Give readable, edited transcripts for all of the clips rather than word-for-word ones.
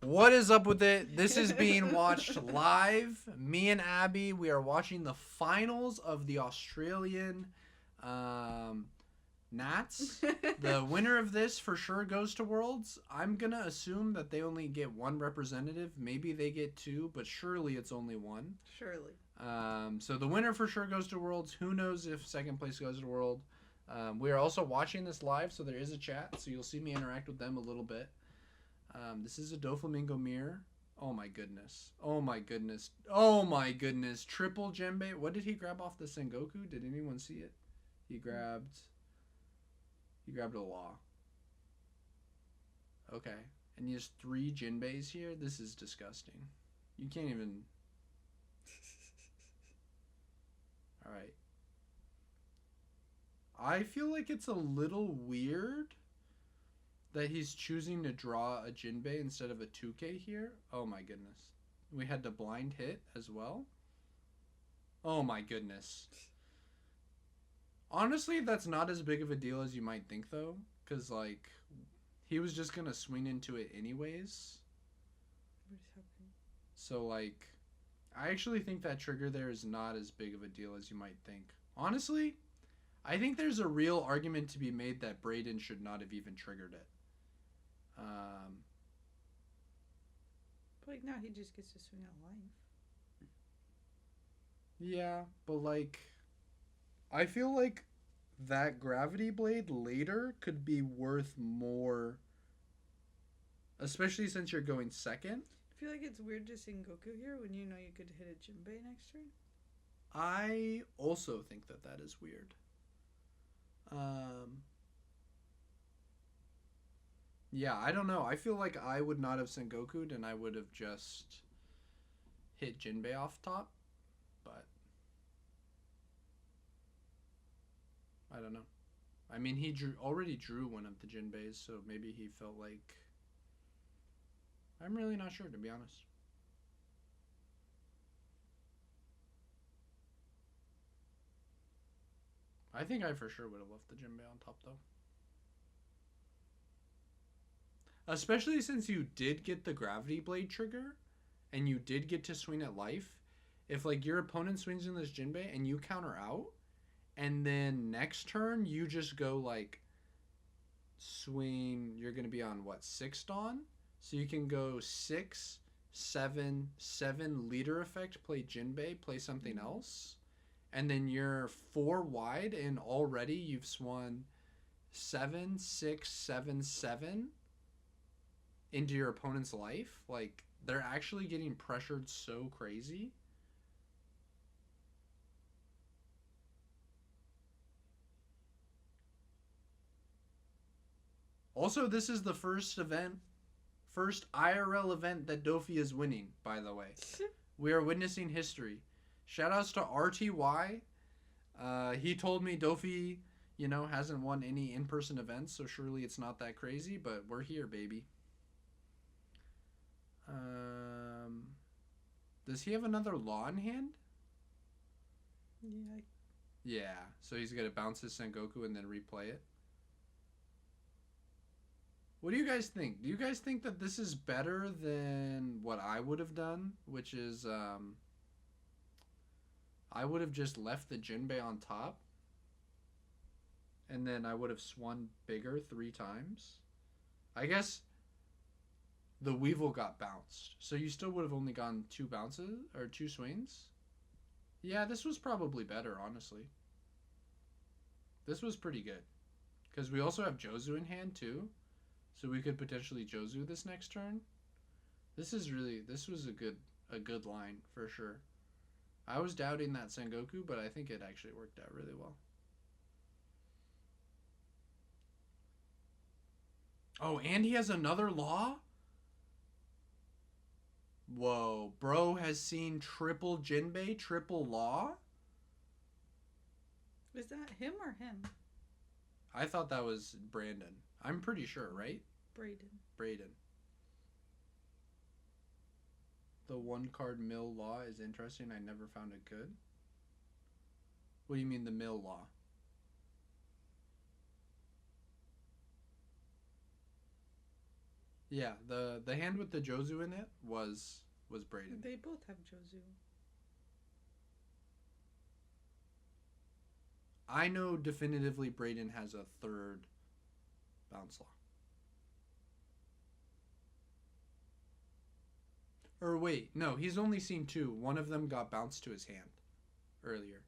What is up with it? This is being watched live. Me and Abby, we are watching the finals of the Australian NATS. The winner of this for sure goes to Worlds. I'm going to assume that they only get one representative. Maybe they get two, but surely it's only one. Surely. So the winner for sure goes to Worlds. Who knows if second place goes to World. We are also watching this live, so there is a chat, so you'll see me interact with them a little bit. This is a Doflamingo mirror. Oh my goodness. Oh my goodness. Oh my goodness. Triple Jinbei. What did he grab off the Sengoku? Did anyone see it? He grabbed a Law. Okay. And he has 3 Jinbeis here. This is disgusting. You can't even... Alright. I feel like it's a little weird that he's choosing to draw a Jinbei instead of a 2K here. Oh my goodness. We had the blind hit as well. Oh my goodness. Honestly, that's not as big of a deal as you might think though. Because like, he was just going to swing into it anyways. What is happening? So like, I actually think that trigger there is not as big of a deal as you might think. Honestly, I think there's a real argument to be made that Brayden should not have even triggered it. But like now he just gets to swing out life. Yeah, but like, I feel like that gravity blade later could be worth more, especially since you're going second. I feel like it's weird to Sengoku here when you know you could hit a Jinbei next turn. I also think that that is weird. Yeah, I don't know. I feel like I would not have Sengoku'd and I would have just hit Jinbei off top. But I don't know. I mean, he already drew one of the Jinbeis, so maybe he felt like... I'm really not sure, to be honest. I think I for sure would have left the Jinbei on top, though. Especially since you did get the Gravity Blade trigger, and you did get to swing at life. If, like, your opponent swings in this Jinbei, and you counter out, and then next turn, you just go, like, swing... You're going to be on, what, 6 Dawn? So you can go 6, 7, 7 leader effect, play Jinbei, play something else. And then you're 4 wide, and already you've swung 7, 6, 7, 7 into your opponent's life. Like, they're actually getting pressured so crazy. Also, this is the first IRL event that Doffy is winning, by the way. We are witnessing history. Shoutouts to RTY. He told me Doffy, you know, hasn't won any in-person events, so surely it's not that crazy, but we're here, baby. Does he have another Law in hand? Yeah. Yeah, so he's going to bounce his Sengoku and then replay it. What do you guys think? Do you guys think that this is better than what I would have done? Which is, I would have just left the Jinbei on top. And then I would have swung bigger 3 times. I guess the Weevil got bounced. So you still would have only gotten 2 bounces, or 2 swings. Yeah, this was probably better, honestly. This was pretty good. Because we also have Jozu in hand, too. So we could potentially Jozu this next turn. This was a good line, for sure. I was doubting that Sengoku, but I think it actually worked out really well. Oh, and he has another Law? Whoa, bro has seen triple Jinbei, triple Law? Is that him or him? I thought that was Brandon. I'm pretty sure, right? Brayden. The 1-card mill Law is interesting. I never found it good. What do you mean the mill Law? Yeah, the hand with the Jozu in it was Brayden. They both have Jozu. I know definitively Brayden has a third bounce law. Or wait, no, he's only seen two. One of them got bounced to his hand earlier.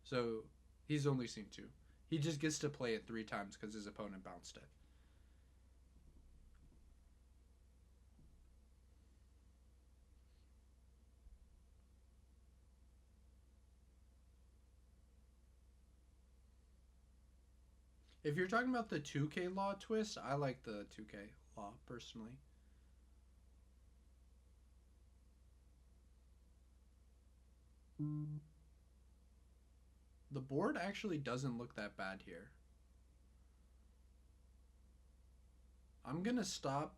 So he's only seen two. He just gets to play it 3 times because his opponent bounced it. If you're talking about the 2K law twist, I like the 2K law personally. The board actually doesn't look that bad here. I'm going to stop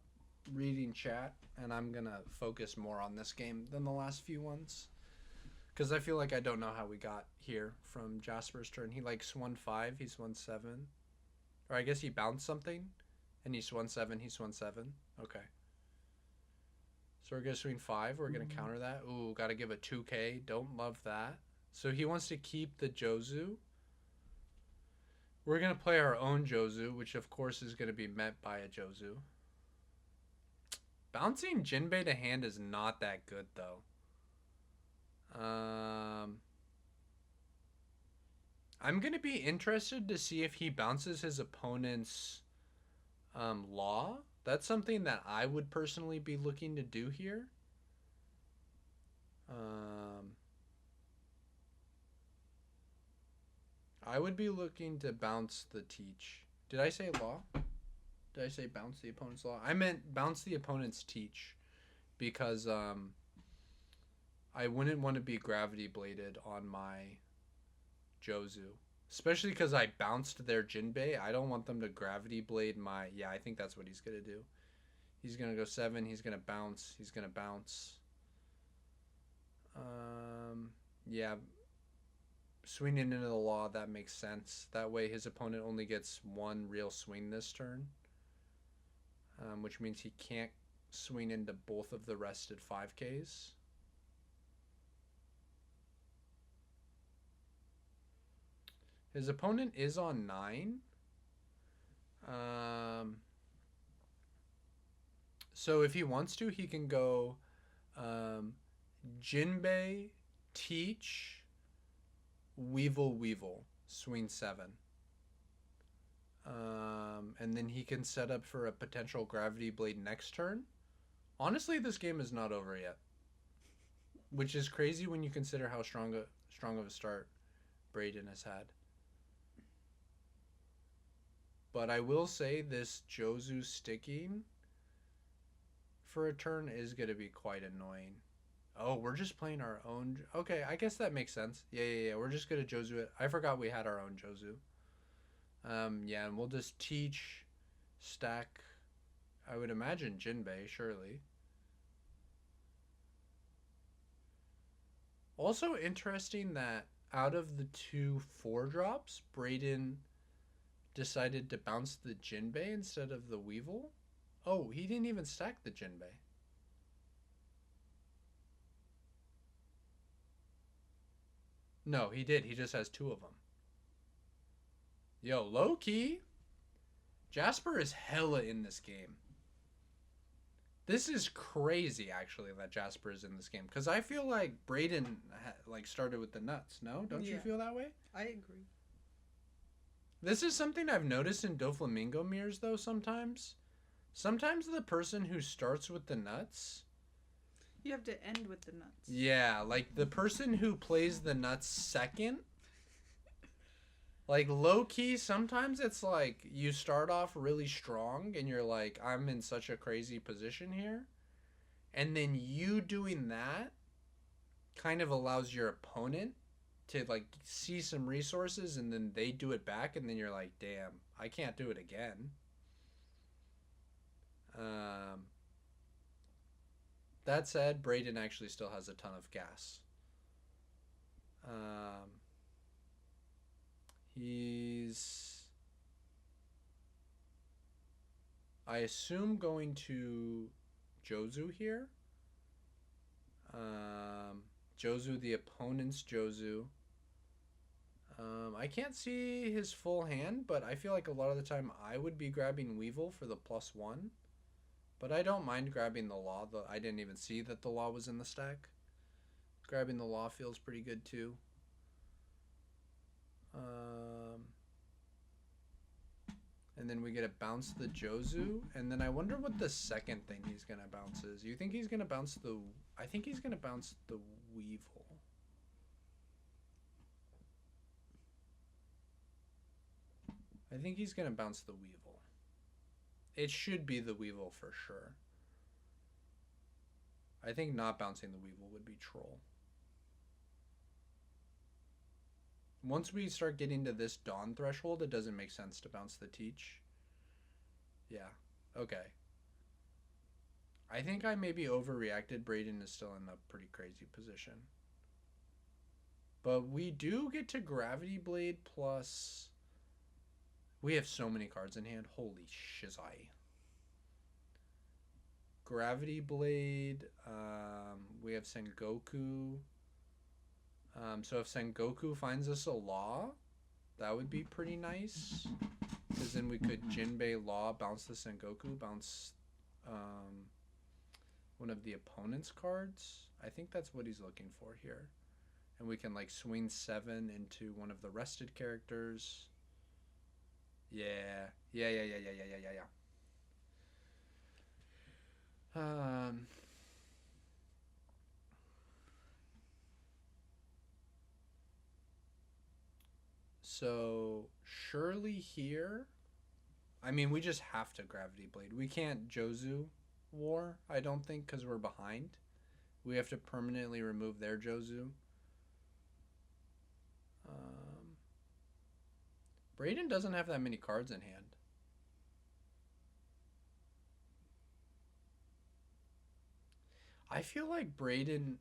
reading chat and I'm going to focus more on this game than the last few ones. Because I feel like I don't know how we got here from Jasper's turn. He like swung 5, he swung 7. Or I guess he bounced something and he swung 7, he swung 7. Okay. So we're going to swing 5. We're going to counter that. Ooh, got to give a 2K. Don't love that. So he wants to keep the Jozu. We're going to play our own Jozu, which of course is going to be met by a Jozu. Bouncing Jinbei to hand is not that good, though. I'm going to be interested to see if he bounces his opponent's law. That's something that I would personally be looking to do here. I would be looking to bounce the teach. Did I say law? Did I say bounce the opponent's law? I meant bounce the opponent's teach because I wouldn't want to be gravity bladed on my Jozu. Especially because I bounced their Jinbei. I don't want them to gravity blade my... Yeah, I think that's what he's going to do. He's going to go 7. He's going to bounce. He's going to bounce. Yeah. Swinging into the law, that makes sense. That way his opponent only gets 1 real swing this turn. Which means he can't swing into both of the rested 5Ks. His opponent is on 9. So if he wants to, he can go Jinbei, Teach, Weevil, swing 7. And then he can set up for a potential Gravity Blade next turn. Honestly, this game is not over yet. Which is crazy when you consider how strong of a start Brayden has had. But I will say this Jozu sticking for a turn is going to be quite annoying. Oh, we're just playing our own... Okay, I guess that makes sense. Yeah. We're just going to Jozu it. I forgot we had our own Jozu. Yeah, and we'll just teach, stack, I would imagine Jinbei, surely. Also interesting that out of the 2 4-drops, Brayden decided to bounce the Jinbei instead of the Weevil. Oh, he didn't even stack the Jinbei. No, he did. He just has 2 of them. Yo, low key, Jasper is hella in this game. This is crazy, actually, that Jasper is in this game. Because I feel like Brayden started with the nuts, no? Don't you feel that way? I agree. This is something I've noticed in Doflamingo mirrors, though, sometimes. Sometimes the person who starts with the nuts... You have to end with the nuts. Yeah, like the person who plays the nuts second... Like, low-key, sometimes it's like you start off really strong and you're like, I'm in such a crazy position here. And then you doing that kind of allows your opponent to, like, see some resources and then they do it back and then you're like, damn, I can't do it again. That said, Brayden actually still has a ton of gas. He's... I assume going to Jozu here. Jozu, the opponent's Jozu. I can't see his full hand, but I feel like a lot of the time I would be grabbing Weevil for the +1. But I don't mind grabbing the Law. I didn't even see that the Law was in the stack. Grabbing the Law feels pretty good too. And then we get to bounce the Jozu. And then I wonder what the second thing he's going to bounce is. You think he's going to bounce the... I think he's going to bounce the Weevil. I think he's going to bounce the Weevil. It should be the Weevil for sure. I think not bouncing the Weevil would be troll. Once we start getting to this Dawn threshold, it doesn't make sense to bounce the Teach. Yeah, okay. I think I maybe overreacted. Braden is still in a pretty crazy position. But we do get to Gravity Blade plus... We have so many cards in hand. Holy shizai. Gravity Blade. We have Sengoku. So if Sengoku finds us a Law, that would be pretty nice. Because then we could Jinbei Law, bounce the Sengoku, bounce one of the opponent's cards. I think that's what he's looking for here. And we can like swing 7 into one of the rested characters. Yeah. So surely here, I mean, we just have to Gravity Blade. We can't Jozu War, I don't think, because we're behind. We have to permanently remove their Jozu. Braden doesn't have that many cards in hand. I feel like Braden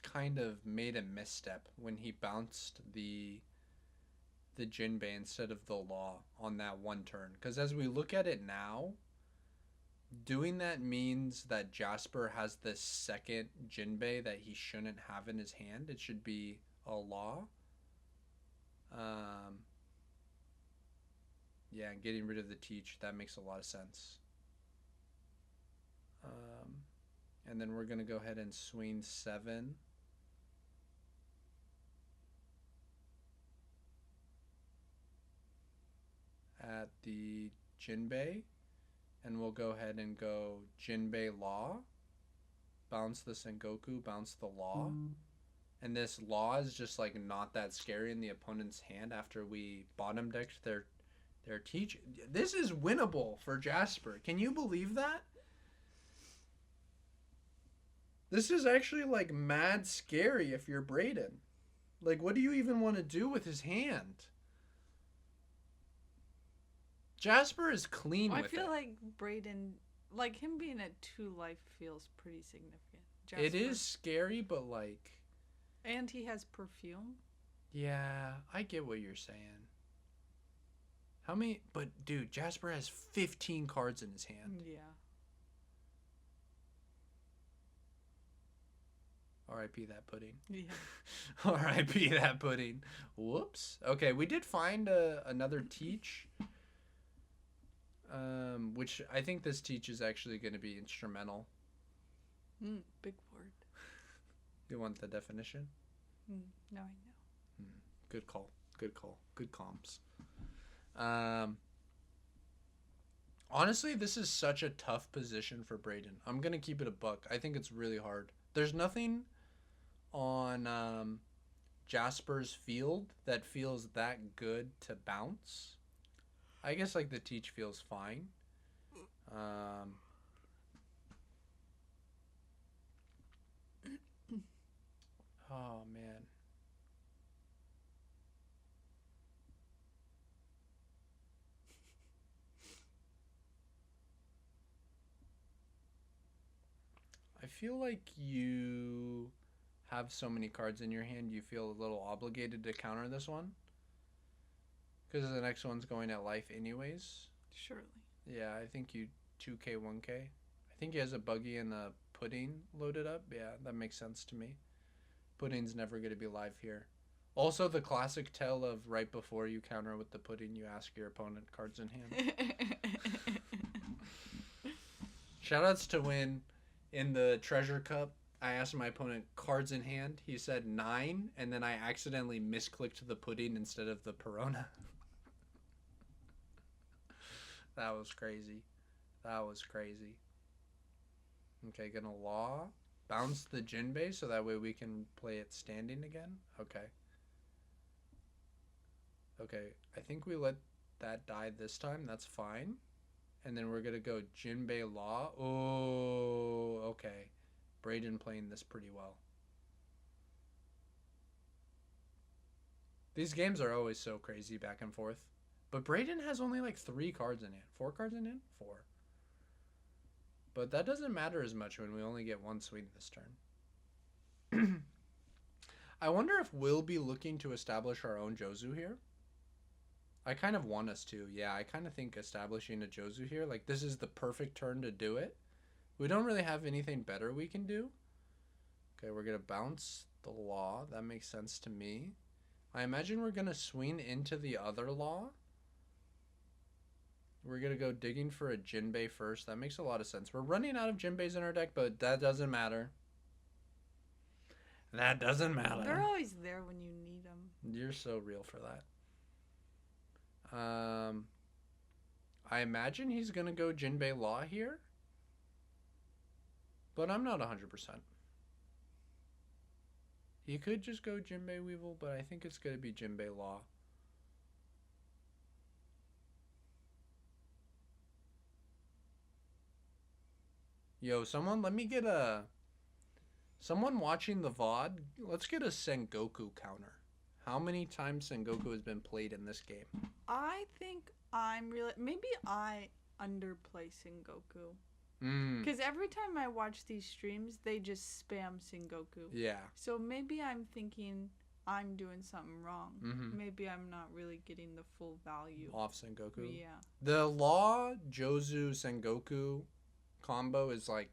kind of made a misstep when he bounced the Jinbei instead of the Law on that one turn. Because as we look at it now, doing that means that Jasper has the second Jinbei that he shouldn't have in his hand. It should be a Law. Yeah, and getting rid of the Teach, that makes a lot of sense. And then we're going to go ahead and swing 7. At the Jinbei. And we'll go ahead and go Jinbei Law. Bounce the Sengoku, bounce the Law. And this Law is just like not that scary in the opponent's hand after we bottom decked their Teach. This is winnable for Jasper. Can you believe that? This is actually like mad scary if you're Braden. Like, what do you even want to do with his hand? Jasper is clean with it. I feel like Braden, like him being at 2 life feels pretty significant. Jasper. It is scary, but like... And he has perfume. Yeah, I get what you're saying. How many... But, dude, Jasper has 15 cards in his hand. Yeah. R.I.P. that pudding. Yeah. R.I.P. that pudding. Whoops. Okay, we did find another Teach. Which I think this Teach is actually going to be instrumental. Big word. You want the definition? Now I know. Good call. Good call. Good comms. Honestly, this is such a tough position for Braden. I'm going to keep it a buck. I think it's really hard. There's nothing on Jasper's field that feels that good to bounce. I guess like the Teach feels fine. Oh man. I feel like you have so many cards in your hand, you feel a little obligated to counter this one. Because the next one's going at life anyways. Surely. Yeah, I think you 2K, 1K. I think he has a buggy and a pudding loaded up. Yeah, that makes sense to me. Pudding's never going to be live here. Also, the classic tell of right before you counter with the pudding, you ask your opponent cards in hand. Shoutouts to when in the Treasure Cup, I asked my opponent cards in hand. He said 9, and then I accidentally misclicked the pudding instead of the Perona. That was crazy. That was crazy. Okay, gonna law. Bounce the Jinbei so that way we can play it standing again. Okay. Okay, I think we let that die this time. That's fine. And then we're gonna go Jinbei Law. Oh, okay. Braden playing this pretty well. These games are always so crazy back and forth. But Braden has only like 3 cards in it. 4 cards in it? 4. But that doesn't matter as much when we only get 1 swing this turn. I wonder if we'll be looking to establish our own Jozu here. I kind of want us to. Yeah, I kind of think establishing a Jozu here, like this is the perfect turn to do it. We don't really have anything better we can do. Okay, we're going to bounce the law. That makes sense to me. I imagine we're going to swing into the other law. We're going to go digging for a Jinbei first. That makes a lot of sense. We're running out of Jinbeis in our deck, but that doesn't matter. That doesn't matter. They're always there when you need them. You're so real for that. I imagine he's going to go Jinbei Law here. But I'm not 100%. He could just go Jinbei Weevil, but I think it's going to be Jinbei Law. Yo, someone, let me get a... Someone watching the VOD, let's get a Sengoku counter. How many times Sengoku has been played in this game? I think I'm really... Maybe I underplay Sengoku. Because every time I watch these streams, they just spam Sengoku. Yeah. So maybe I'm thinking I'm doing something wrong. Mm-hmm. Maybe I'm not really getting the full value. Off Sengoku? Yeah. The Law, Jozu, Sengoku combo is like...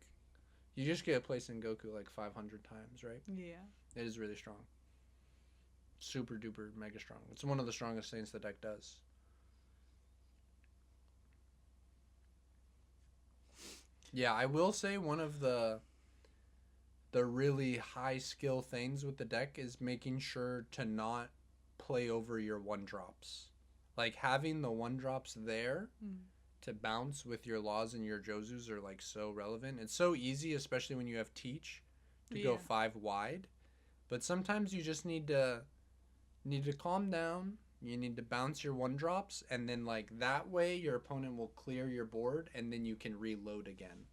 You just get to play Sengoku like 500 times, right? Yeah. It is really strong. Super duper mega strong. It's one of the strongest things the deck does. Yeah, I will say one of the really high skill things with the deck is making sure to not play over your 1-drops. Like having the 1-drops there to bounce with your laws and your Jozus are like so relevant. It's so easy, especially when you have Teach, to go 5 wide. But sometimes you just need to calm down. You need to bounce your 1-drops, and then like that way your opponent will clear your board, and then you can reload again.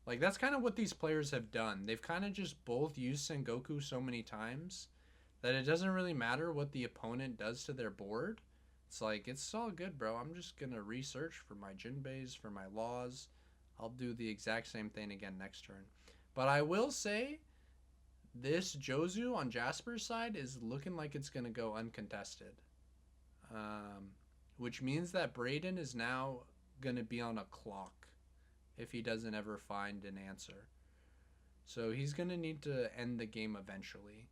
Like that's kind of what these players have done. They've kind of just both used Sengoku so many times that it doesn't really matter what the opponent does to their board. It's like, it's all good, bro. I'm just going to research for my Jinbeis, for my laws. I'll do the exact same thing again next turn. But I will say, this Jozu on Jasper's side is looking like it's going to go uncontested. Which means that Braden is now going to be on a clock if he doesn't ever find an answer. So he's going to need to end the game eventually.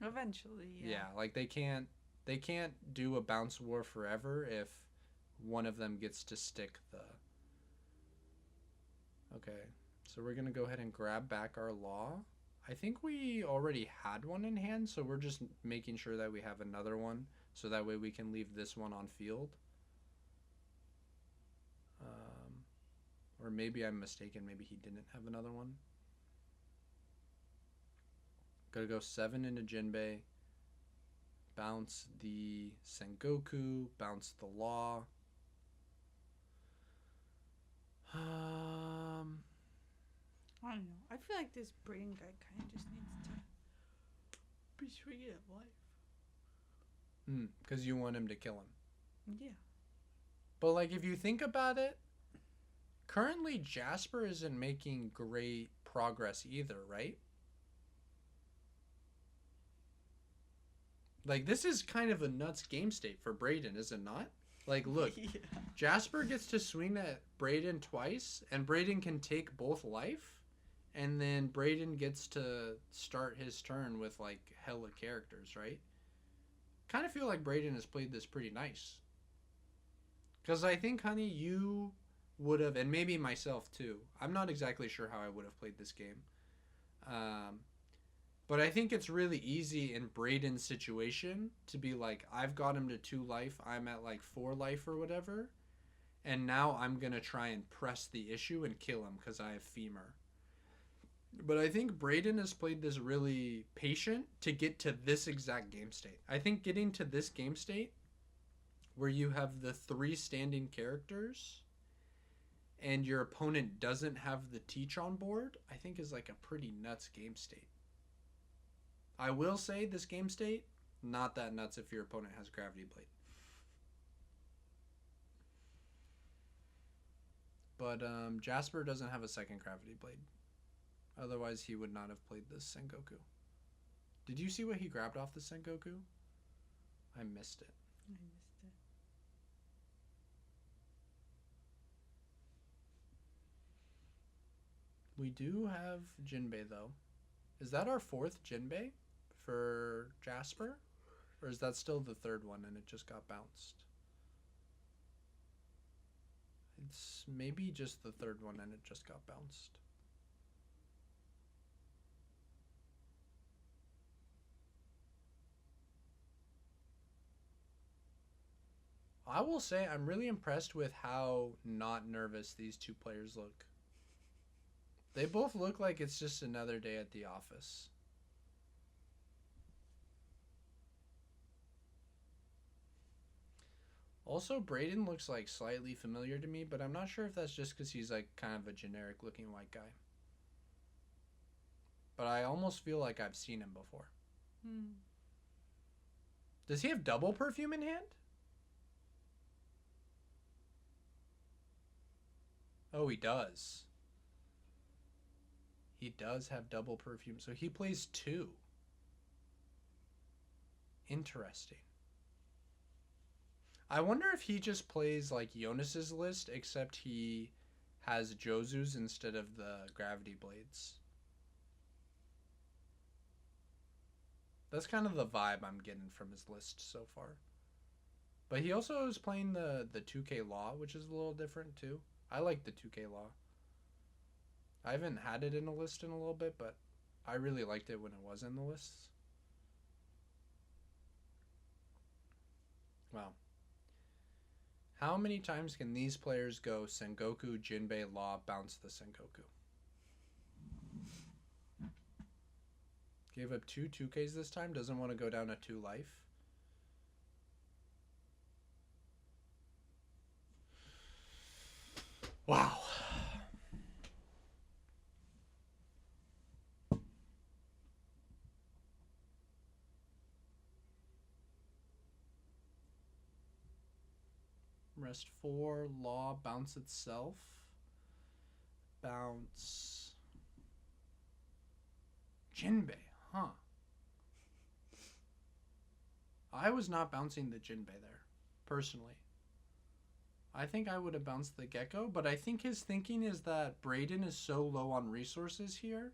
Eventually, yeah. Yeah, like they can't do a bounce war forever if one of them gets to stick the... Okay, so we're going to go ahead and grab back our law. I think we already had one in hand, so we're just making sure that we have another one, so that way we can leave this one on field. Or maybe I'm mistaken, maybe he didn't have another one. Gotta go 7 into Jinbei. Bounce the Sengoku, bounce the law. I don't know. I feel like this Braden guy kind of just needs to be swinging at life. Because you want him to kill him. Yeah. But like, if you think about it, currently Jasper isn't making great progress either, right? Like, this is kind of a nuts game state for Brayden, is it not? Like, look, yeah. Jasper gets to swing at Brayden twice, and Brayden can take both life, and then Brayden gets to start his turn with, like, hella characters, right? Kind of feel like Brayden has played this pretty nice. Because I think, honey, you would have, and maybe myself too, I'm not exactly sure how I would have played this game. But I think it's really easy in Brayden's situation to be like, I've got him to 2 life, I'm at like 4 life or whatever, and now I'm going to try and press the issue and kill him because I have femur. But I think Brayden has played this really patient to get to this exact game state. I think getting to this game state where you have the 3 standing characters and your opponent doesn't have the teach on board, I think is like a pretty nuts game state. I will say this game state, not that nuts if your opponent has Gravity Blade. But Jasper doesn't have a second Gravity Blade. Otherwise, he would not have played this Sengoku. Did you see what he grabbed off the Sengoku? I missed it. We do have Jinbei, though. Is that our 4th Jinbei for Jasper? Or is that still the 3rd one and it just got bounced? It's maybe just the 3rd one and it just got bounced. I will say I'm really impressed with how not nervous these 2 players look. They both look like it's just another day at the office. Also, Brayden looks like slightly familiar to me, but I'm not sure if that's just because he's like kind of a generic looking white guy. But I almost feel like I've seen him before. Does he have double perfume in hand? Oh, he does. He does have double perfume. So he plays 2. Interesting. I wonder if he just plays like Jonas's list, except he has Josu's instead of the Gravity Blades. That's kind of the vibe I'm getting from his list so far. But he also is playing the 2K Law, which is a little different too. I like the 2K Law. I haven't had it in a list in a little bit, but I really liked it when it was in the lists. Wow. How many times can these players go Sengoku, Jinbei, Law, bounce the Sengoku? Gave up 2 2Ks this time. Doesn't want to go down to 2 life. Wow. Rest 4, Law, bounce itself. Bounce. Jinbei, huh? I was not bouncing the Jinbei there, personally. I think I would have bounced the Gecko, but I think his thinking is that Brayden is so low on resources here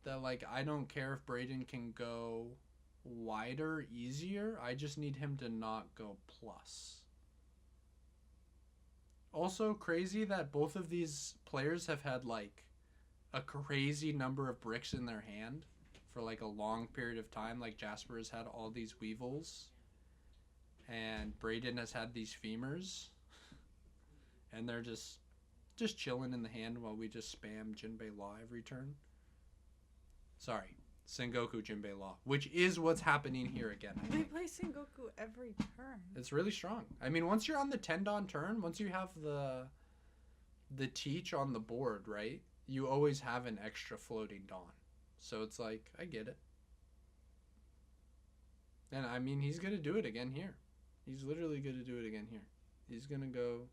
that, like, I don't care if Brayden can go wider, easier. I just need him to not go plus. Also, crazy that both of these players have had, like, a crazy number of bricks in their hand for, like, a long period of time. Like, Jasper has had all these Weevils, and Brayden has had these Femurs, and they're just chilling in the hand while we just spam Jinbei Law every turn. Sorry, Sengoku Jinbei Law, which is what's happening here again. They play Sengoku every turn. It's really strong. I mean, once you're on the 10-don turn, once you have the teach on the board, right, you always have an extra floating Dawn. So it's like, I get it. And I mean, he's going to do it again here. He's literally going to do it again here. He's going to go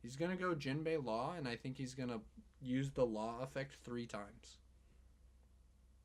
Jinbei Law, and I think he's going to use the Law effect 3 times.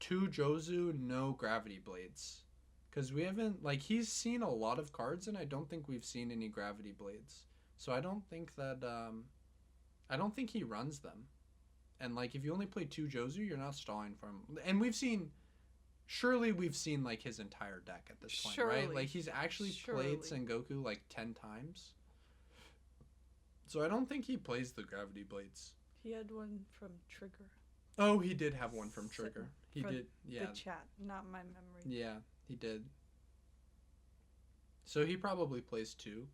2 Jozu, no Gravity Blades. Because we haven't, like, he's seen a lot of cards, and I don't think we've seen any Gravity Blades. So I don't think that, I don't think he runs them. And, like, if you only play 2 Jozu, you're not stalling for him. And surely we've seen, like, his entire deck at this point, right? Like, he's actually played Sengoku, like, 10 times. So I don't think he plays the Gravity Blades. He had one from Trigger. Oh, he did have one from Trigger. He did, yeah. The chat, not my memory. Yeah, he did. So he probably plays 2.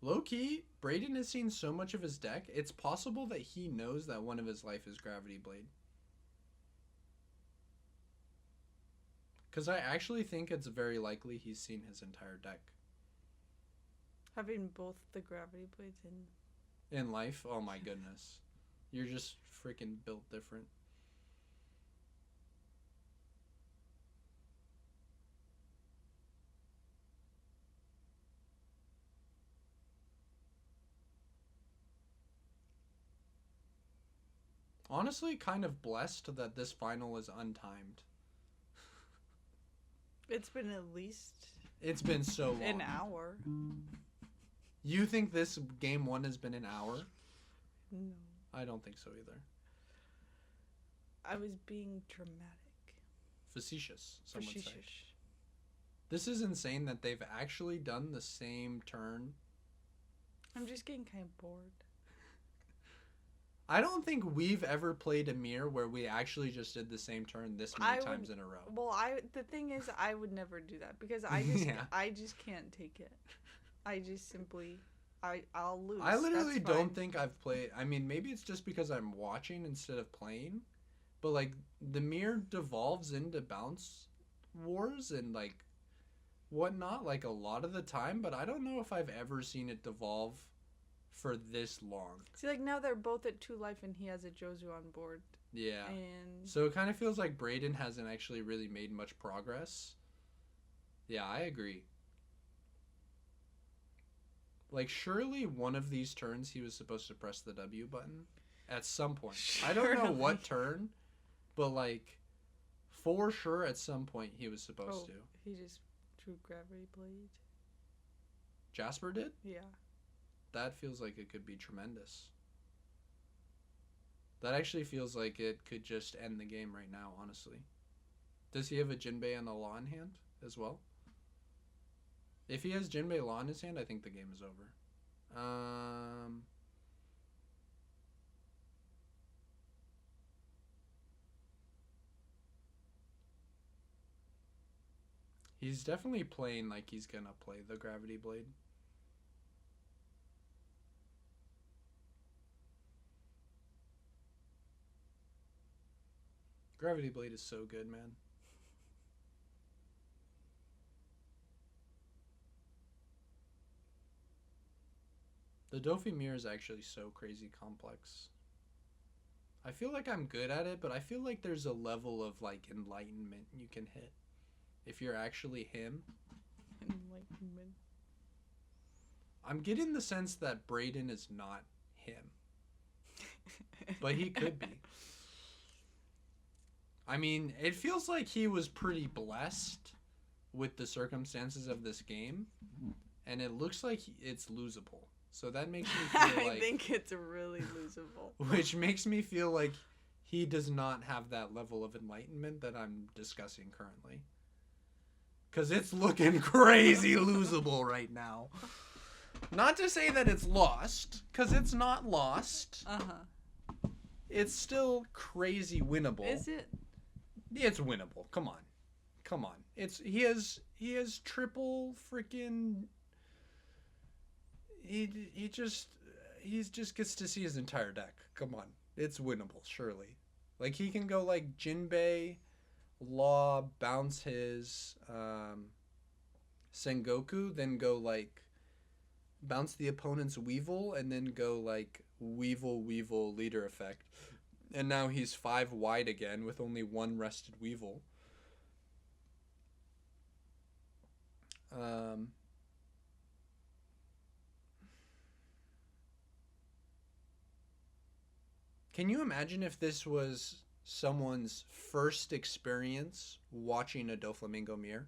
Low-key, Brayden has seen so much of his deck, it's possible that he knows that one of his life is Gravity Blade. Because I actually think it's very likely he's seen his entire deck. Having both the Gravity Blades in life? Oh my goodness. You're just freaking built different. Honestly, kind of blessed that this final is untimed. It's been at least... It's been so long. An hour. You think this game 1 has been an hour? No. I don't think so either. I was being dramatic. Facetious, some would say. This is insane that they've actually done the same turn. I'm just getting kind of bored. I don't think we've ever played a mirror where we actually just did the same turn this many times in a row. Well, the thing is, I would never do that because I just can't take it. I just simply, I'll lose. I literally don't think I've played. I mean, maybe it's just because I'm watching instead of playing, but like the mirror devolves into bounce wars and like whatnot, like a lot of the time. But I don't know if I've ever seen it devolve for this long. See, like now they're both at 2 life and he has a Jozu on board. Yeah. And so it kind of feels like Brayden hasn't actually really made much progress. Yeah, I agree. Like, surely one of these turns he was supposed to press the W button at some point. I don't know what turn, but like, for sure at some point he was supposed to. He just drew Gravity Blade. Jasper did? Yeah. That feels like it could be tremendous. That actually feels like it could just end the game right now, honestly. Does he have a Jinbei and a Law in hand as well? If he has Jinbei Law in his hand, I think the game is over. He's definitely playing like he's gonna play the Gravity Blade. Gravity Blade is so good, man. The DOFFY mirror is actually so crazy complex. I feel like I'm good at it, but I feel like there's a level of like enlightenment you can hit if you're actually him. Enlightenment. I'm getting the sense that Brayden is not him. But he could be. I mean, it feels like he was pretty blessed with the circumstances of this game, and it looks like it's losable. So that makes me feel like... I think it's really losable. Which makes me feel like he does not have that level of enlightenment that I'm discussing currently. Because it's looking crazy losable right now. Not to say that it's lost, because it's not lost. Uh-huh. It's still crazy winnable. Is it? It's winnable. Come on. Come on. He has triple freaking... He just gets to see his entire deck. Come on. It's winnable, surely. Like, he can go like Jinbei, Law, bounce his Sengoku, then go like bounce the opponent's Weevil, and then go like Weevil leader effect. And now he's 5 wide again with only 1 rested Weevil. Can you imagine if this was someone's first experience watching a Doflamingo mirror.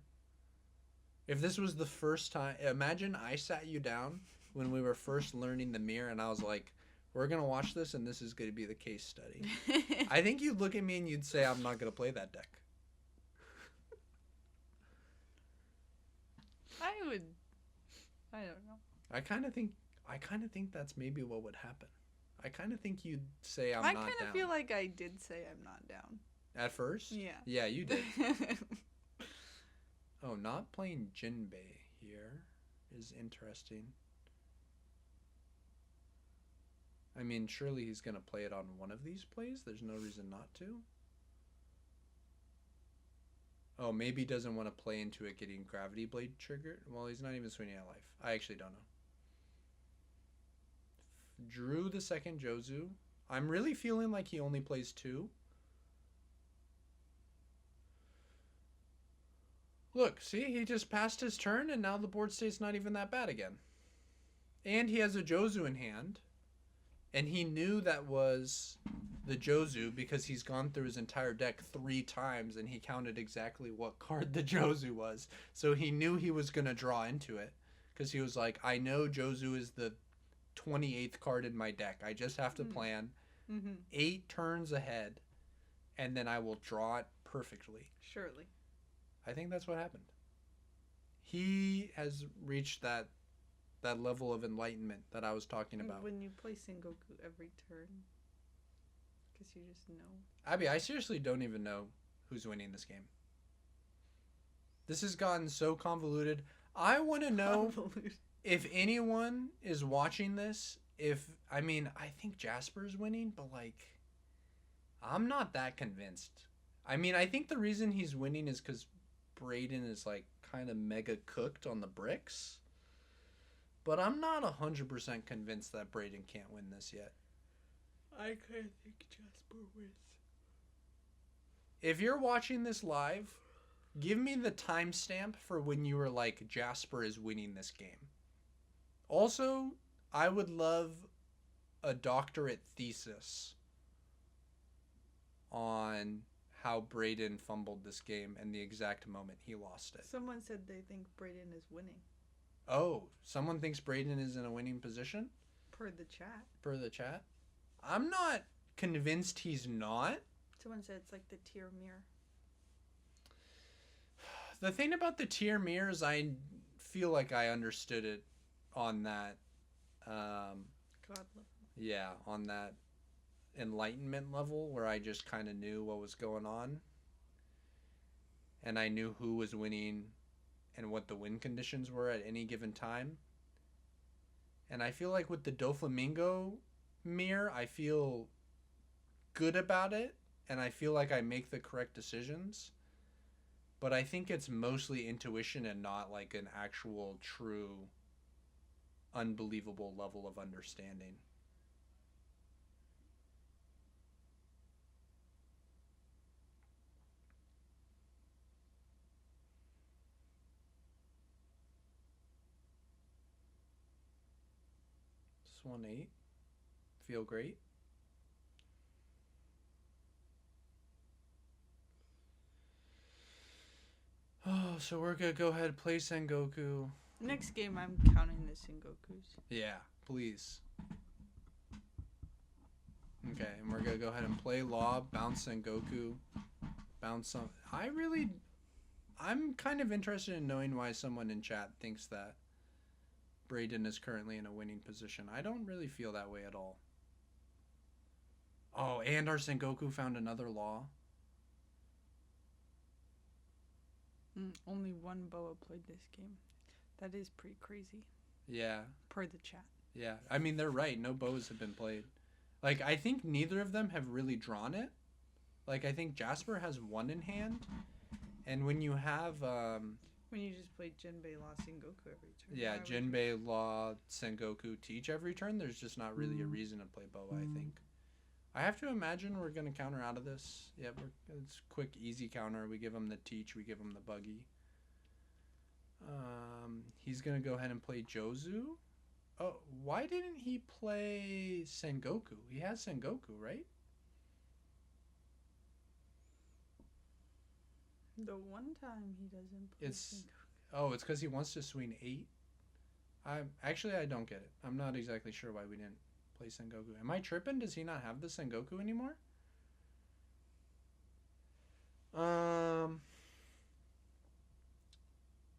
If this was the first time, imagine I sat you down when we were first learning the mirror and I was like, we're going to watch this and this is going to be the case study. I think you'd look at me and you'd say, I'm not going to play that deck. I don't know. I kind of think that's maybe what would happen. I kind of think you'd say I'm not down. I kind of feel like I did say I'm not down. At first? Yeah. Yeah, you did. Oh, not playing Jinbei here is interesting. I mean, surely he's going to play it on one of these plays. There's no reason not to. Oh, maybe he doesn't want to play into it getting Gravity Blade triggered. Well, he's not even swinging at life. I actually don't know. Drew the second Jozu. I'm really feeling like he only plays 2. Look, see, he just passed his turn and now the board state's not even that bad again. And he has a Jozu in hand. And he knew that was the Jozu because he's gone through his entire deck 3 times and he counted exactly what card the Jozu was. So he knew he was going to draw into it because he was like, I know Jozu is the 28th card in my deck. I just have to plan 8 turns ahead and then I will draw it perfectly. Surely. I think that's what happened. He has reached that level of enlightenment that I was talking about. When you play Sengoku every turn, because you just know. Abby, I seriously don't even know who's winning this game. This has gotten so convoluted. I want to know if anyone is watching this. I think Jasper's winning, but I'm not that convinced. I mean, I think the reason he's winning is because Braden is kind of mega cooked on the bricks. But I'm not 100% convinced that Braden can't win this yet. I kind of think Jasper wins. If you're watching this live, give me the timestamp for when you were like, Jasper is winning this game. Also, I would love a doctorate thesis on how Braden fumbled this game and the exact moment he lost it. Someone said they think Braden is winning. Oh, someone thinks Braden is in a winning position? Per the chat. Per the chat? I'm not convinced he's not. Someone said it's like the tier mirror. The thing about the tier mirror is I feel like I understood it on that God level. Yeah, on that enlightenment level where I just kind of knew what was going on. And I knew who was winning and what the win conditions were at any given time. And I feel like with the Doflamingo mirror, I feel good about it. And I feel like I make the correct decisions. But I think it's mostly intuition and not like an actual true unbelievable level of understanding. Swan 8. Feel great. Oh, so we're gonna go ahead and play Sengoku. Next game, I'm counting the Sengokus. Yeah, please. Okay, and we're gonna go ahead and play Law, bounce Sengoku, bounce some. I'm kind of interested in knowing why someone in chat thinks that Braden is currently in a winning position. I don't really feel that way at all. Oh, and our Sengoku found another Law. Only one Boa played this game. That is pretty crazy. Yeah. Per the chat. Yeah. I mean, they're right. No Boas have been played. Like, I think neither of them have really drawn it. Like, I think Jasper has one in hand. And when you have... when you just play Jinbei Law Sengoku every turn. Yeah, Jinbei Law Sengoku teach every turn. There's just not really a reason to play Boa, I think. I have to imagine we're going to counter out of this. Yeah, it's quick, easy counter. We give him the teach. We give him the buggy. He's going to go ahead and play Jozu. Oh, why didn't he play Sengoku? He has Sengoku, right? The one time he doesn't play It's Sengoku. oh, it's because he wants to swing 8. I don't get it. I'm not exactly sure why we didn't play Sengoku. Am I tripping? Does he not have the Sengoku anymore?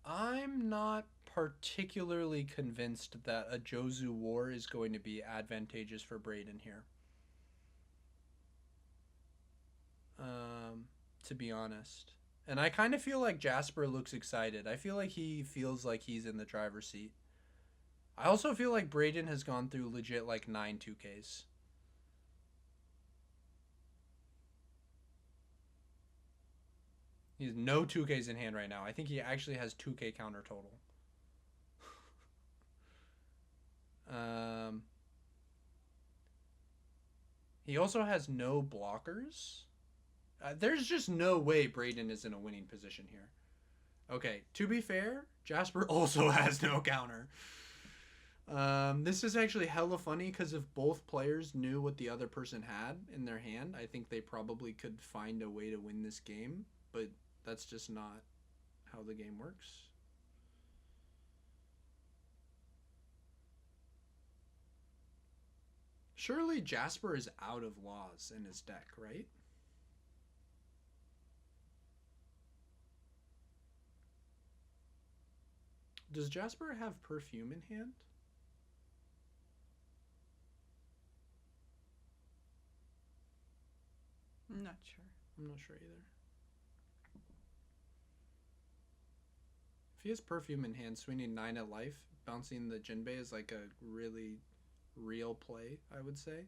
I'm not particularly convinced that a Jozu War is going to be advantageous for Brayden here. To be honest. And I kind of feel like Jasper looks excited. I feel like he feels like he's in the driver's seat. I also feel like Brayden has gone through legit like 9 2Ks. He has no 2Ks in hand right now. I think he actually has 2K counter total. He also has no blockers. There's just no way Brayden is in a winning position here. Okay, to be fair, Jasper also has no counter. This is actually hella funny because if both players knew what the other person had in their hand, I think they probably could find a way to win this game, but that's just not how the game works. Surely Jasper is out of laws in his deck, right? Does Jasper have perfume in hand? I'm not sure. I'm not sure either. If he has perfume in hand, swinging 9 at life, bouncing the Jinbei is like a really real play, I would say.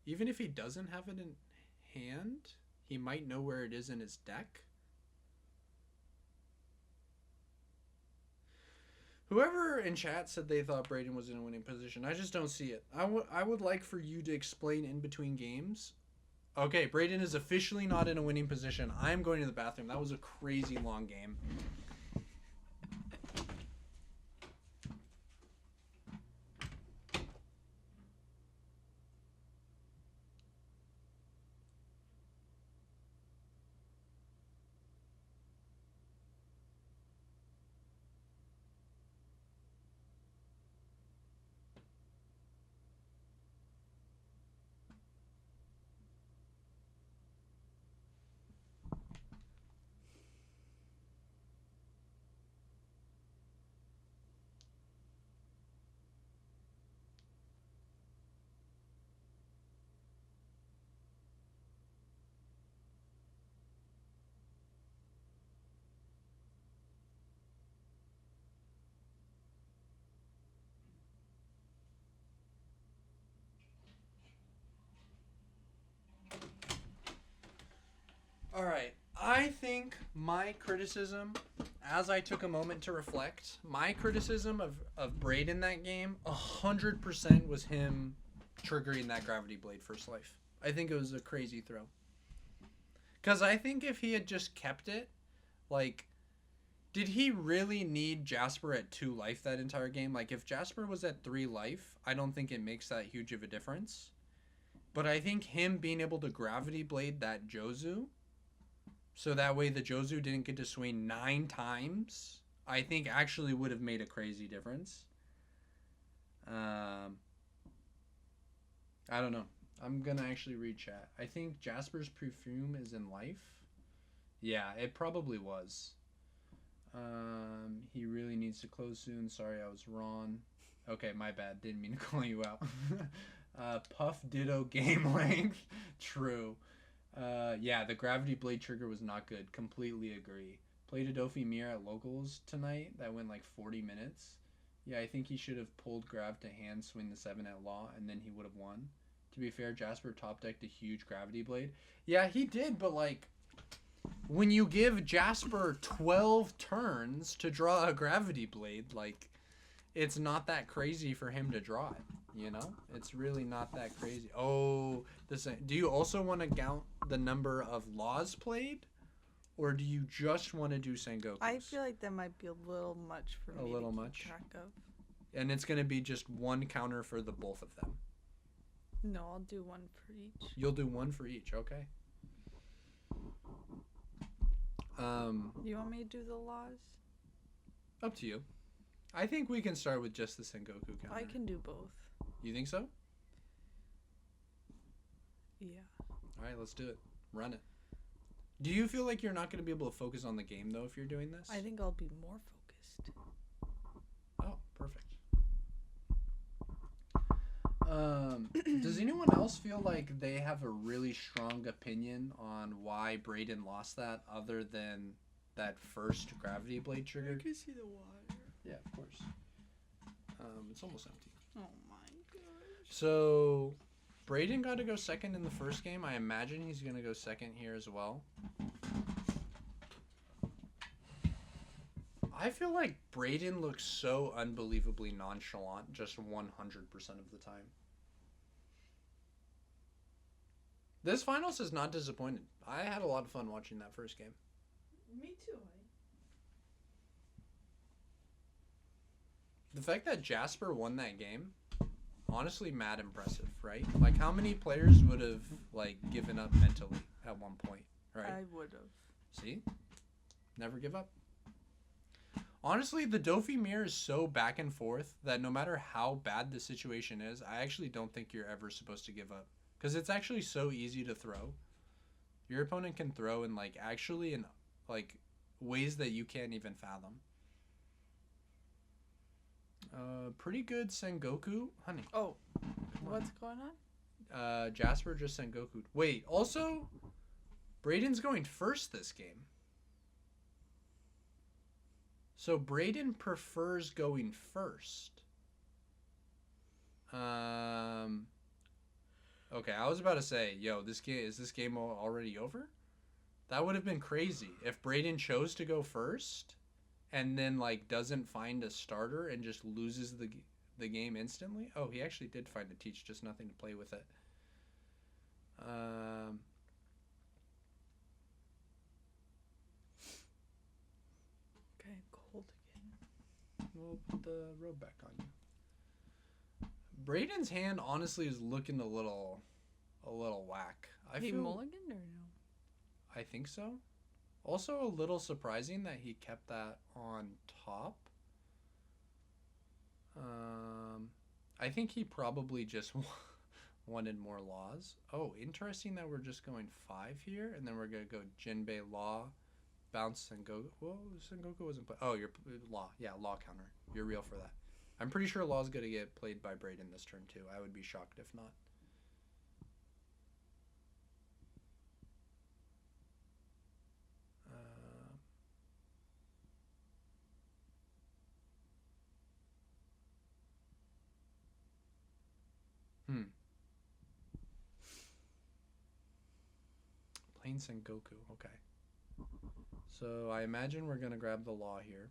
Even if he doesn't have it in hand, he might know where it is in his deck. Whoever in chat said they thought Brayden was in a winning position, I just don't see it. I would like for you to explain in between games. Okay, Brayden is officially not in a winning position. I'm going to the bathroom. That was a crazy long game. All right. I think my criticism, as I took a moment to reflect, my criticism of Brayden that game, 100% was him triggering that Gravity Blade first life. I think it was a crazy throw. Because I think if he had just kept it, like, did he really need Jasper at 2 life that entire game? Like, if Jasper was at 3 life, I don't think it makes that huge of a difference. But I think him being able to Gravity Blade that Jozu, so that way the Jozu didn't get to swing 9 times, I think actually would have made a crazy difference. I don't know. I'm going to actually read chat. I think Jasper's perfume is in life. Yeah, it probably was. He really needs to close soon. Sorry, I was wrong. Okay, my bad. Didn't mean to call you out. Puff Ditto game length. True. Yeah, the Gravity Blade trigger was not good. Completely agree. Played a DOFFY mirror at locals tonight. That went like 40 minutes. Yeah, I think he should have pulled Grav to hand, swing the 7 at law, and then he would have won. To be fair, Jasper top decked a huge Gravity Blade. Yeah, he did, but like, when you give Jasper 12 turns to draw a Gravity Blade, like, it's not that crazy for him to draw it, you know? It's really not that crazy. Oh, do you also want to count the number of laws played? Or do you just want to do Sengokus? I feel like that might be a little much for me to keep track of. And it's going to be just one counter for the both of them. No, I'll do one for each. You'll do one for each, okay. You want me to do the laws? Up to you. I think we can start with just the Sengoku counter. I can do both. You think so? Yeah. Alright, let's do it. Run it. Do you feel like you're not going to be able to focus on the game, though, if you're doing this? I think I'll be more focused. Oh, perfect. Does anyone else feel like they have a really strong opinion on why Brayden lost that, other than that first gravity blade trigger? I can see the water. Yeah, of course. It's almost empty. Oh my gosh. So, Brayden got to go second in the first game. I imagine he's going to go second here as well. I feel like Brayden looks so unbelievably nonchalant just 100% of the time. This finals has not disappointed. I had a lot of fun watching that first game. Me too. The fact that Jasper won that game, honestly, mad impressive, right? Like, how many players would have, like, given up mentally at one point, right? I would have. See? Never give up. Honestly, the DOFFY mirror is so back and forth that no matter how bad the situation is, I actually don't think you're ever supposed to give up. Because it's actually so easy to throw. Your opponent can throw in, like, actually in, like, ways that you can't even fathom. Pretty good Sengoku. Honey. Oh, what's going on? Jasper just Sengoku. Wait, also, Brayden's going first this game. So Brayden prefers going first. Okay, I was about to say, yo, is this game already over? That would have been crazy if Brayden chose to go first and then, like, doesn't find a starter and just loses the game instantly. Oh, he actually did find a teach, just nothing to play with it. Okay, cold again. We'll put the robe back on you. Brayden's hand honestly is looking a little whack. He mulliganed or no? I think so. Also a little surprising that he kept that on top. I think he probably just wanted more laws. Oh, interesting that we're just going 5 here, and then we're going to go Jinbei Law, bounce Sengoku. Whoa, Sengoku wasn't played. Oh, you're Law. Yeah, Law counter. You're real for that. I'm pretty sure Law's going to get played by Brayden this turn, too. I would be shocked if not. Plain Sengoku, okay. So I imagine we're going to grab the Law here.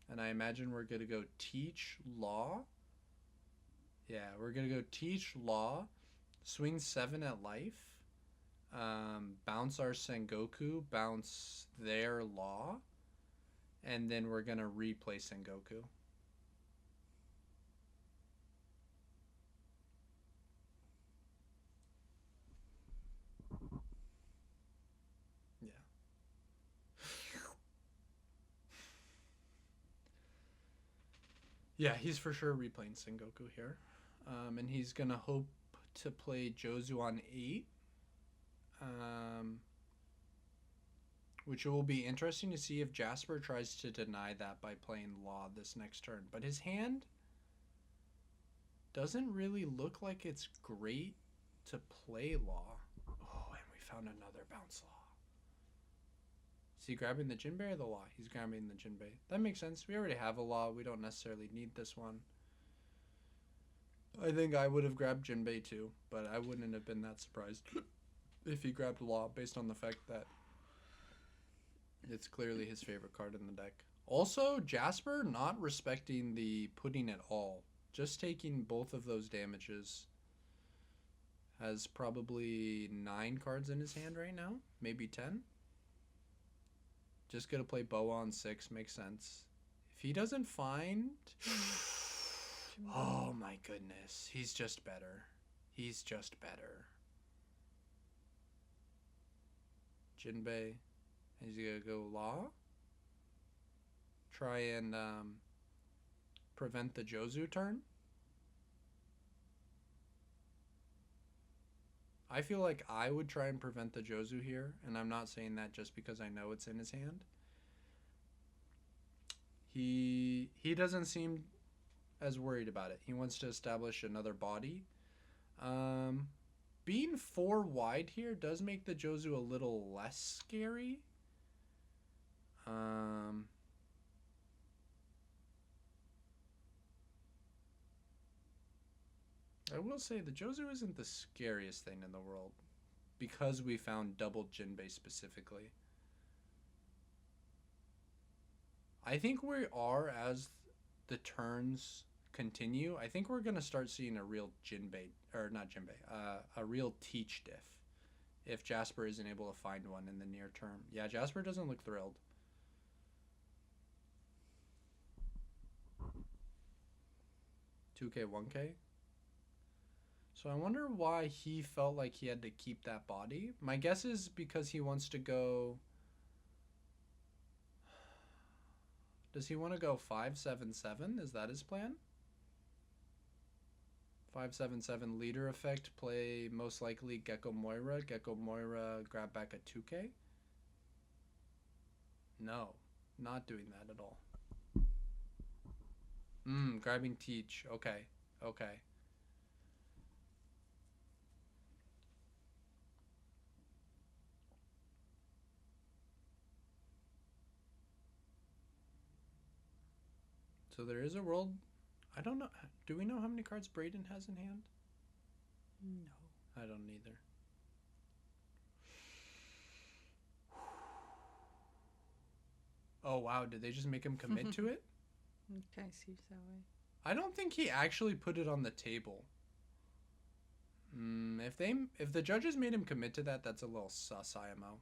And I imagine we're going to go teach Law. Yeah, we're going to go teach Law. Swing 7 at life. Bounce our Sengoku. Bounce their Law. And then we're going to replay Sengoku. Yeah, he's for sure replaying Sengoku here. And he's going to hope to play Jozu on 8. Which will be interesting to see if Jasper tries to deny that by playing Law this next turn. But his hand doesn't really look like it's great to play Law. Oh, and we found another bounce Law. Is he grabbing the Jinbei or the Law? He's grabbing the Jinbei. That makes sense. We already have a Law. We don't necessarily need this one. I think I would have grabbed Jinbei too, but I wouldn't have been that surprised if he grabbed Law based on the fact that it's clearly his favorite card in the deck. Also, Jasper not respecting the pudding at all. Just taking both of those damages. Has probably 9 cards in his hand right now. Maybe 10. Just gonna play Boa on 6, makes sense. If he doesn't find... Oh my goodness, he's just better. He's just better. Jinbei. He's gonna go Law. Try and prevent the Jozu turn. I feel like I would try and prevent the Jozu here, and I'm not saying that just because I know it's in his hand. He doesn't seem as worried about it. He wants to establish another body. Being 4 wide here does make the Jozu a little less scary. I will say the Jozu isn't the scariest thing in the world because we found double Jinbei specifically. I think we are, as the turns continue, I think we're going to start seeing a real Jinbei, or not Jinbei, a real Teach diff if Jasper isn't able to find one in the near term. Yeah, Jasper doesn't look thrilled. $2K, $1K. So I wonder why he felt like he had to keep that body. My guess is because he wants to go... Does he want to go 5-7-7? Is that his plan? 5-7-7 leader effect, play most likely Gecko Moira. Gecko Moira grab back a 2K? No, not doing that at all. Grabbing Teach. Okay, okay. So there is a world. I don't know. Do we know how many cards Brayden has in hand? No. I don't either. Oh, wow. Did they just make him commit to it? It kind of seems that way. I don't think he actually put it on the table. If the judges made him commit to that, that's a little sus, IMO.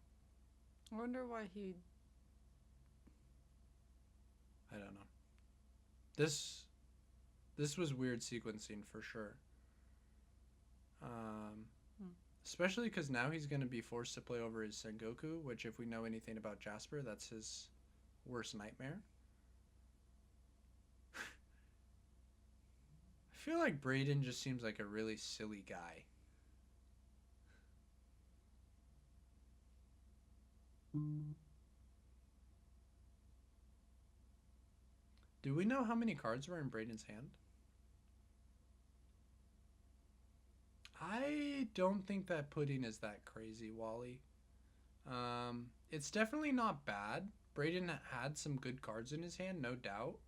I wonder why he... I don't know. This was weird sequencing for sure. Especially because now he's going to be forced to play over his Sengoku, which if we know anything about Jasper, that's his worst nightmare. I feel like Brayden just seems like a really silly guy. Do we know how many cards were in Brayden's hand? I don't think that pudding is that crazy, Wally. It's definitely not bad. Brayden had some good cards in his hand, no doubt.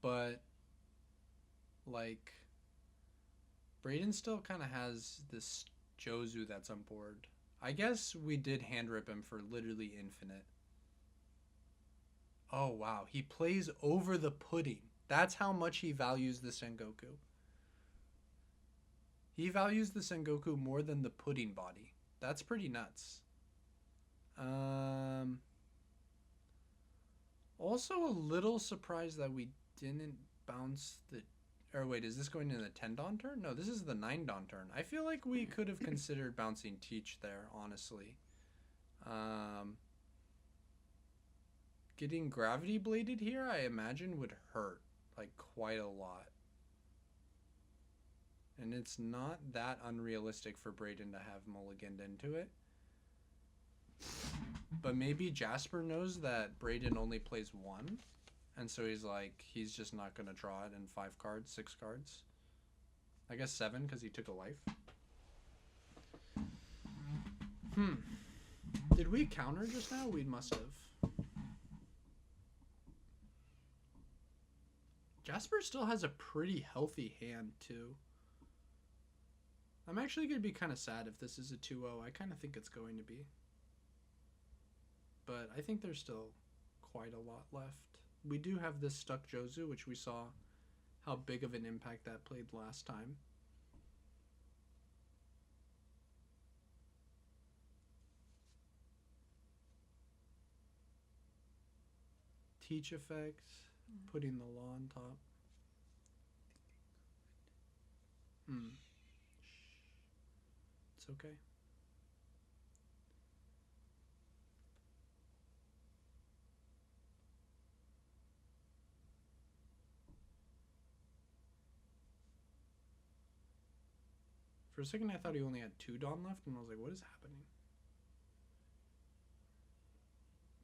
But, like, Brayden still kind of has this Jozu that's on board. I guess we did hand rip him for literally infinite. Oh, wow. He plays over the pudding. That's how much he values the Sengoku. He values the Sengoku more than the pudding body. That's pretty nuts. Also a little surprised that we didn't bounce the... Or wait, is this going in the 10-don turn? No, this is the 9-don turn. I feel like we could have considered bouncing Teach there, honestly. Getting Gravity Bladed here, I imagine, would hurt, like, quite a lot. And it's not that unrealistic for Brayden to have mulliganed into it. But maybe Jasper knows that Brayden only plays 1. And so he's like, he's just not going to draw it in 5 cards, 6 cards. I guess 7 because he took a life. Did we counter just now? We must have. Jasper still has a pretty healthy hand, too. I'm actually going to be kind of sad if this is a 2-0. I kind of think it's going to be. But I think there's still quite a lot left. We do have this stuck Jozu, which we saw how big of an impact that played last time. Teach effect, putting the law on top. Hmm. It's okay. For a second, I thought he only had 2 Dawn left, and I was like, what is happening?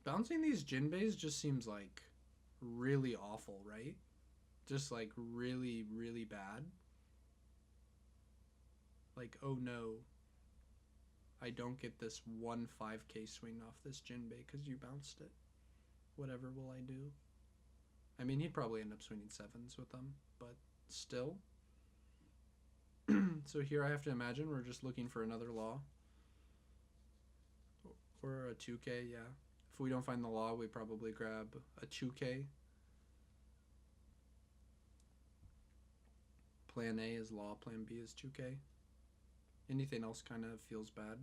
Bouncing these Jinbeis just seems like really awful, right? Just like really, really bad. Like, oh no, I don't get this 1 5k swing off this Jinbei because you bounced it. Whatever will I do? I mean, he'd probably end up swinging 7s with them, but still. So here I have to imagine we're just looking for another law. Or a 2k, yeah. If we don't find the law, we probably grab a 2k. Plan A is law, plan B is 2k. Anything else kind of feels bad.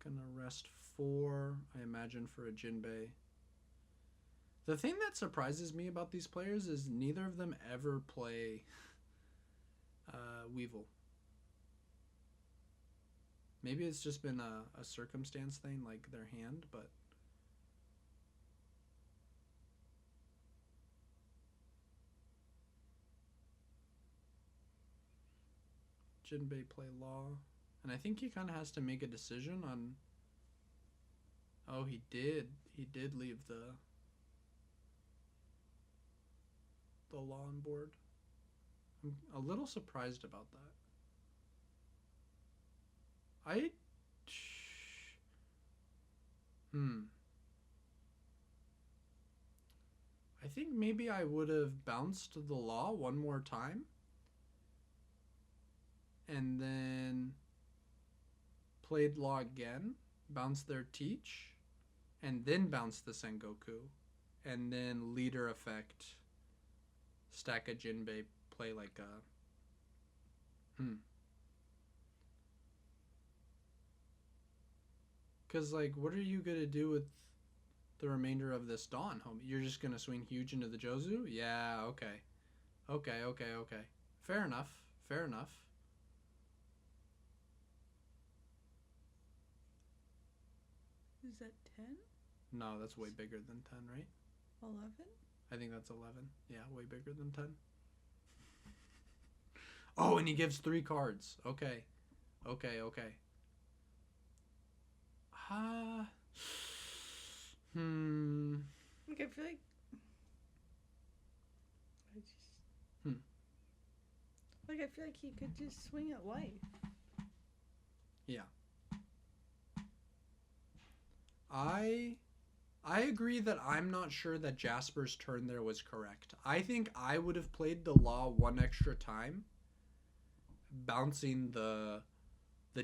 Gonna rest 4, I imagine, for a Jinbei. The thing that surprises me about these players is neither of them ever play Weevil. Maybe it's just been a circumstance thing, like their hand, but Jinbei play Law. And I think he kind of has to make a decision on... Oh, he did. He did leave the Law on board. I'm a little surprised about that. I think maybe I would have bounced the Law one more time. And then played Law again, bounced their Teach, and then bounced the Sengoku. And then leader effect, stack a Jinbei, play like a... Because, like, what are you going to do with the remainder of this Dawn, homie? You're just going to swing huge into the Jozu? Yeah, okay. Okay. Fair enough. Is that 10? No, that's way bigger than 10, right? 11? I think that's 11. Yeah, way bigger than 10. Oh, and he gives 3 cards. Okay. Like, I feel like... Like, I feel like he could just swing at life. Yeah. I agree that I'm not sure that Jasper's turn there was correct. I think I would have played the Law 1 extra time, bouncing the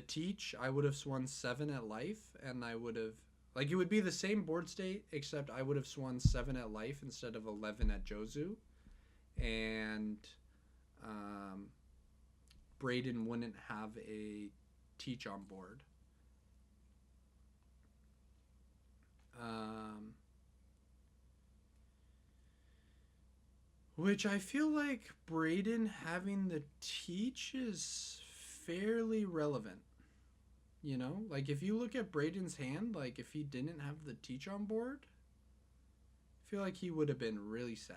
Teach. I would have swung 7 at life, and I would have... Like, it would be the same board state, except I would have swung 7 at life instead of 11 at Jozu. And Brayden wouldn't have a Teach on board. Which I feel like Brayden having the Teach is fairly relevant. You know? Like, if you look at Brayden's hand, like, if he didn't have the Teach on board, I feel like he would have been really sad.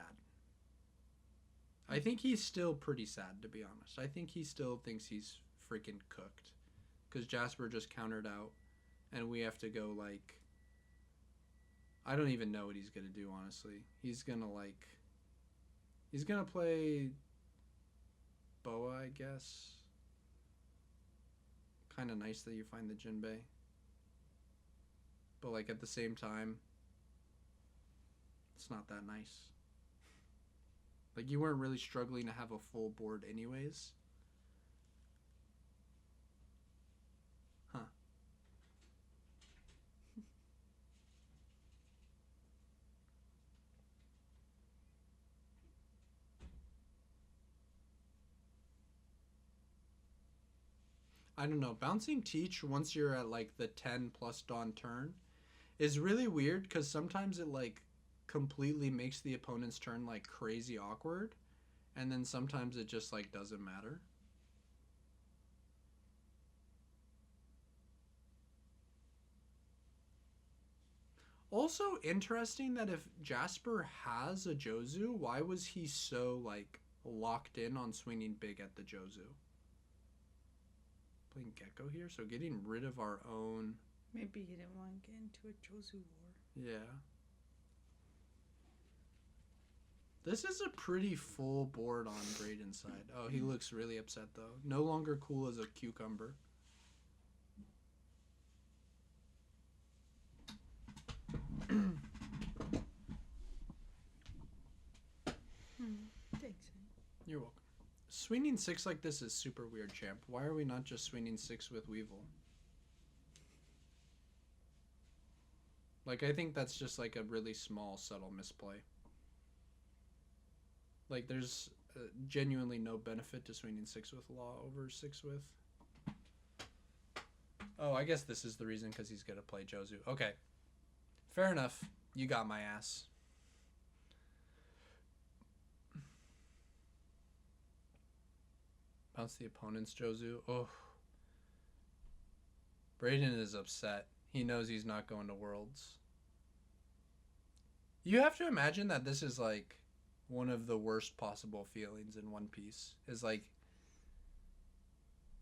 I think he's still pretty sad, to be honest. I think he still thinks he's freaking cooked. Because Jasper just countered out, and we have to go, like... I don't even know what he's going to do, honestly. He's going to, like... He's going to play Boa, I guess. Kind of nice that you find the Jinbei. But, like, at the same time, it's not that nice. Like, you weren't really struggling to have a full board anyways. Huh. I don't know. Bouncing Teach once you're at, like, the 10 plus Dawn turn is really weird because sometimes it, like, completely makes the opponent's turn like crazy awkward, and then sometimes it just like doesn't matter. Also interesting that if Jasper has a Jozu, why was he so like locked in on swinging big at the Jozu? Playing Gecko here, so getting rid of our own. Maybe he didn't want to get into a Jozu war. Yeah. This is a pretty full board on Braden's side. Oh, he looks really upset though. No longer cool as a cucumber. Thanks. You're welcome. Swinging 6 like this is super weird, champ. Why are we not just swinging 6 with Weevil? Like, I think that's just like a really small, subtle misplay. Like, there's genuinely no benefit to swinging 6 with Law over 6 with. Oh, I guess this is the reason, because he's going to play Jozu. Okay. Fair enough. You got my ass. Bounce the opponent's Jozu. Oh. Braden is upset. He knows he's not going to Worlds. You have to imagine that this is like one of the worst possible feelings in One Piece. Is like,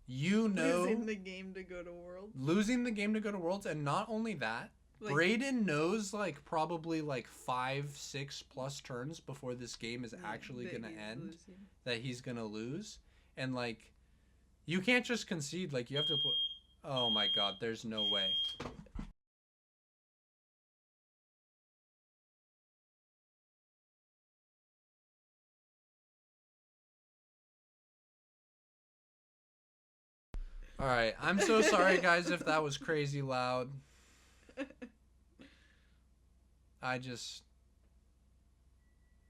you know, losing the game to go to Worlds. Losing the game to go to Worlds, and not only that, like, Braden knows like probably like 5-6 plus turns before this game is actually gonna end that he's gonna lose, and like you can't just concede. Like you have to put. Oh my God! There's no way. All right, I'm so sorry, guys, if that was crazy loud.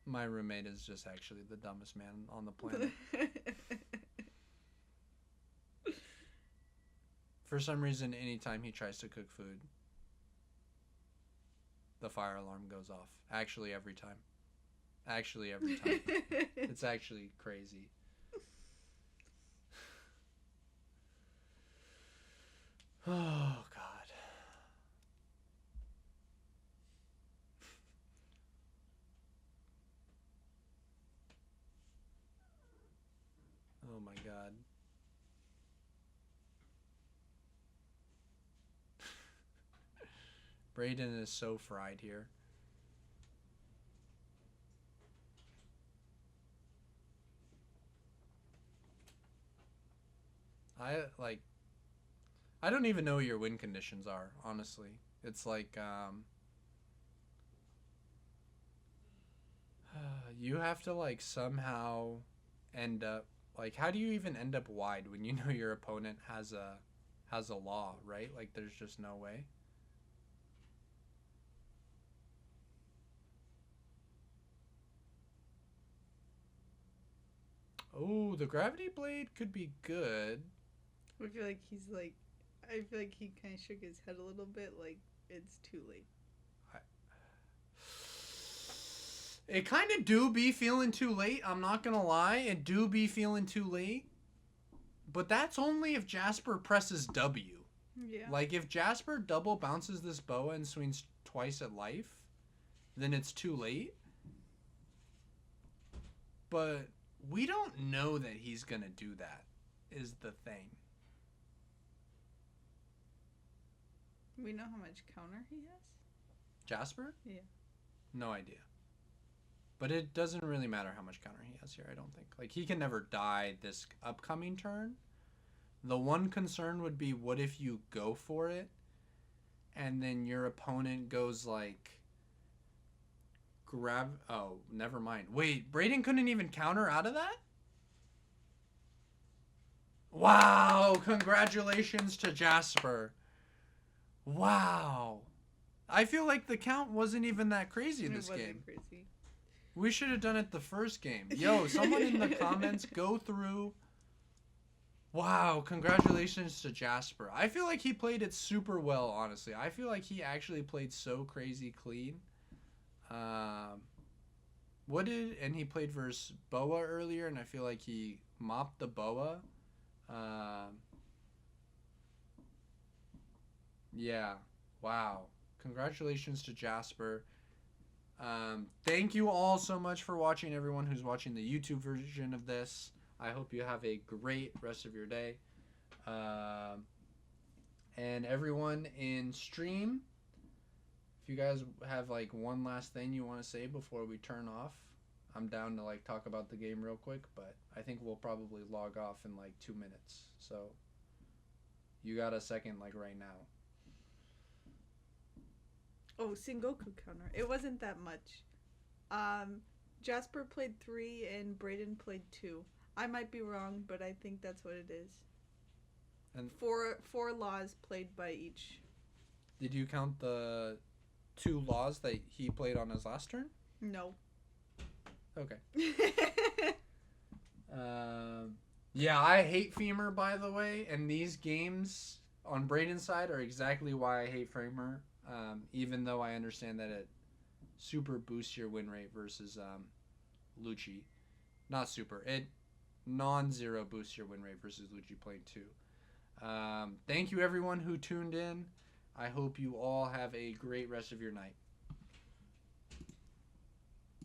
My roommate is just actually the dumbest man on the planet. For some reason, anytime he tries to cook food, the fire alarm goes off. Actually, every time. It's actually crazy. Oh, God. Oh, my God. Braden is so fried here. I don't even know what your win conditions are, honestly. It's like, you have to, like, somehow end up, like, how do you even end up wide when you know your opponent has a law, right? Like, there's just no way. Oh, the gravity blade could be good. I feel like he kind of shook his head a little bit, like it's too late. It kind of do be feeling too late. I'm not gonna lie, it do be feeling too late. But that's only if Jasper presses W. Yeah. Like if Jasper double bounces this boa and swings twice at life, then it's too late. But we don't know that he's gonna do that, is the thing. We know how much counter he has? Jasper? Yeah. No idea. But it doesn't really matter how much counter he has here, I don't think. Like, he can never die this upcoming turn. The one concern would be, what if you go for it, and then your opponent goes, like, oh, never mind. Wait, Braden couldn't even counter out of that? Wow, congratulations to Jasper. Wow. I feel like the count wasn't even that crazy this game. Crazy. We should have done it the first game. Yo, someone in the comments go through. Wow, congratulations to Jasper. I feel like he played it super well, honestly. I feel like he actually played so crazy clean. And he played versus Boa earlier, and I feel like he mopped the Boa. Yeah. Wow. Congratulations to Jasper. Thank you all so much for watching, everyone who's watching the YouTube version of this. I hope you have a great rest of your day. And everyone in stream, if you guys have like one last thing you want to say before we turn off, I'm down to like talk about the game real quick, but I think we'll probably log off in like 2 minutes. So you got a second like right now. Oh, Sengoku counter. It wasn't that much. Jasper played 3 and Brayden played 2. I might be wrong, but I think that's what it is. And four laws played by each. Did you count the 2 laws that he played on his last turn? No. Okay. Yeah, I hate Femur, by the way, and these games on Brayden's side are exactly why I hate Femur. Even though I understand that it super boosts your win rate versus Lucci. Not super. It non-zero boosts your win rate versus Lucci playing 2. Thank you everyone who tuned in. I hope you all have a great rest of your night.